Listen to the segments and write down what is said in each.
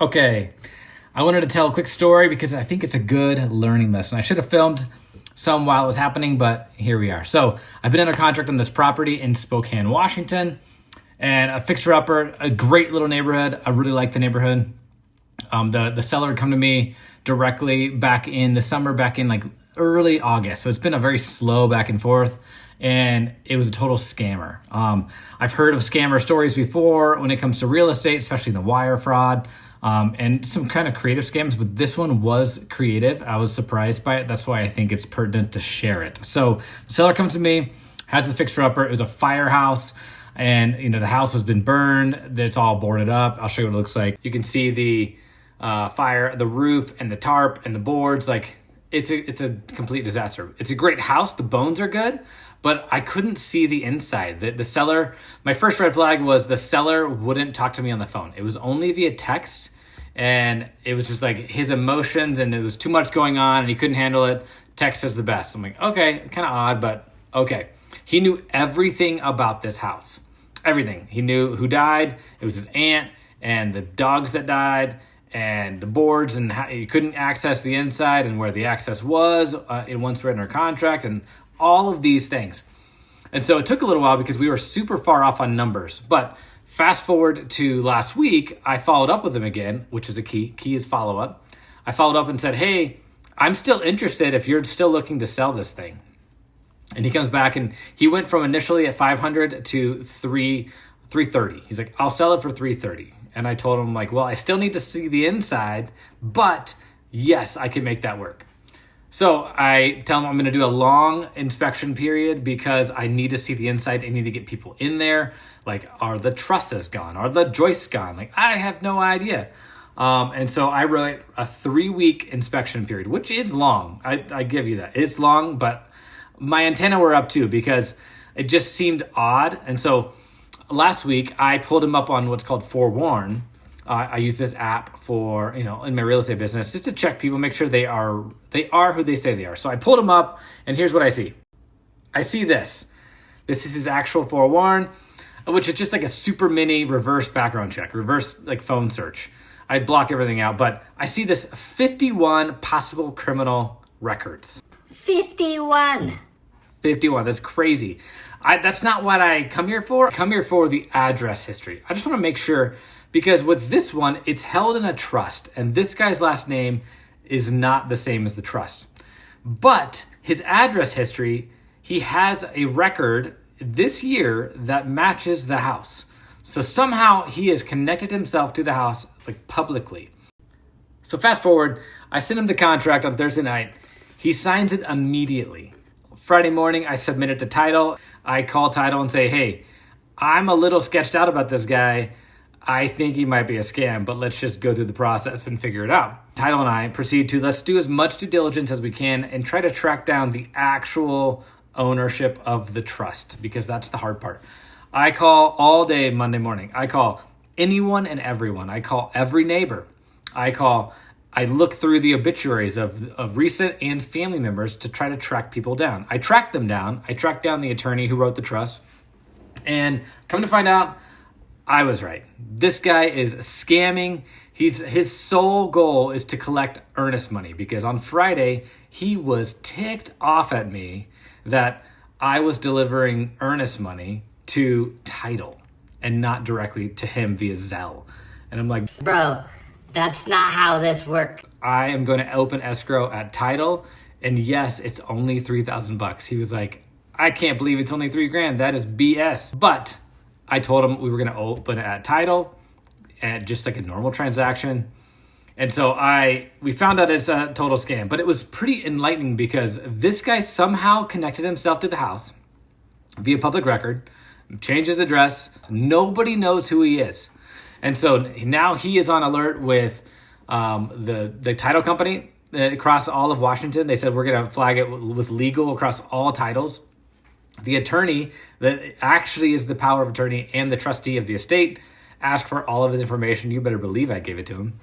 Okay, I wanted to tell a quick story because I think it's a good learning lesson. I should have filmed some while it was happening, but here we are. So I've been under contract on this property in Spokane, Washington, and a fixer-upper, a great little neighborhood. I really like the neighborhood. The seller had come to me directly back in the summer, back in like early August. So it's been a very slow back and forth, and it was a total scammer. I've heard of scammer stories before when it comes to real estate, especially the wire fraud. And some kind of creative scams, but this one was creative. I was surprised by it. That's why I think it's pertinent to share it. So the seller comes to me, has the fixer-upper. It was a firehouse, and the house has been burned. It's all boarded up. I'll show you what it looks like. You can see the fire, the roof, and the tarp, and the boards. Like it's a complete disaster. It's a great house. The bones are good, but I couldn't see the inside. The seller, my first red flag was the seller wouldn't talk to me on the phone. It was only via text, and it was just like his emotions, and it was too much going on, and he couldn't handle it. Text is the best. I'm like, okay, kind of odd, but okay. He knew everything about this house. Everything. He knew who died. It was his aunt, and the dogs that died, and the boards, and how you couldn't access the inside, and where the access was once we're under contract, and all of these things. And so it took a little while because we were super far off on numbers. But fast forward to last week, I followed up with him again, which is a key. Key is follow up. I followed up and said, hey, I'm still interested if you're still looking to sell this thing. And he comes back, and he went from initially at 500 to 330. He's like, I'll sell it for 330. And I told him, like, well, I still need to see the inside, but yes, I can make that work. So I tell him I'm going to do a long inspection period because I need to see the inside. I need to get people in there. Like, are the trusses gone? Are the joists gone? Like, I have no idea. And so I wrote a 3-week inspection period, which is long. I give you that. It's long, but my antenna were up too because it just seemed odd. And so last week I pulled him up on what's called Forewarn. I use this app for, in my real estate business just to check people, make sure they are who they say they are. So I pulled him up, and here's what I see. I see this. This is his actual Forewarn, which is just like a super mini reverse background check, reverse like phone search. I block everything out, but I see this 51 possible criminal records. 51. That's crazy. That's not what I come here for. I come here for the address history. I just want to make sure, because with this one, it's held in a trust, and this guy's last name is not the same as the trust. But his address history, he has a record this year that matches the house. So somehow he has connected himself to the house, like publicly. So fast forward, I send him the contract on Thursday night. He signs it immediately. Friday morning, I submit it to title. I call title and say, hey, I'm a little sketched out about this guy. I think he might be a scam, but let's just go through the process and figure it out. Title and I proceed to let's do as much due diligence as we can and try to track down the actual ownership of the trust, because that's the hard part. I call all day Monday morning. I call anyone and everyone. I call every neighbor. I look through the obituaries of recent and family members to try to track people down. I track them down. I track down the attorney who wrote the trust. And come to find out, I was right. This guy is scamming. His sole goal is to collect Earnest money, because on Friday, he was ticked off at me that I was delivering Earnest money to title and not directly to him via Zelle. And I'm like, bro, that's not how this works. I am going to open escrow at title, and yes, it's only $3,000. He was like, I can't believe it's only $3,000. That is BS. But I told him we were going to open it at title and just like a normal transaction. And so we found out it's a total scam, but it was pretty enlightening because this guy somehow connected himself to the house via public record, changed his address. Nobody knows who he is. And so now he is on alert with the title company across all of Washington. They said, we're going to flag it with legal across all titles. The attorney that actually is the power of attorney and the trustee of the estate asked for all of his information. You better believe I gave it to him.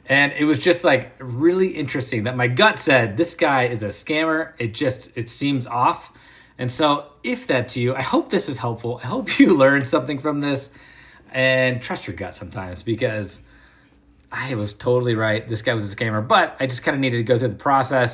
And it was just like really interesting that my gut said, this guy is a scammer. It seems off. And so if that's you, I hope this is helpful. I hope you learned something from this, and trust your gut sometimes, because I was totally right. This guy was a scammer, but I just kind of needed to go through the process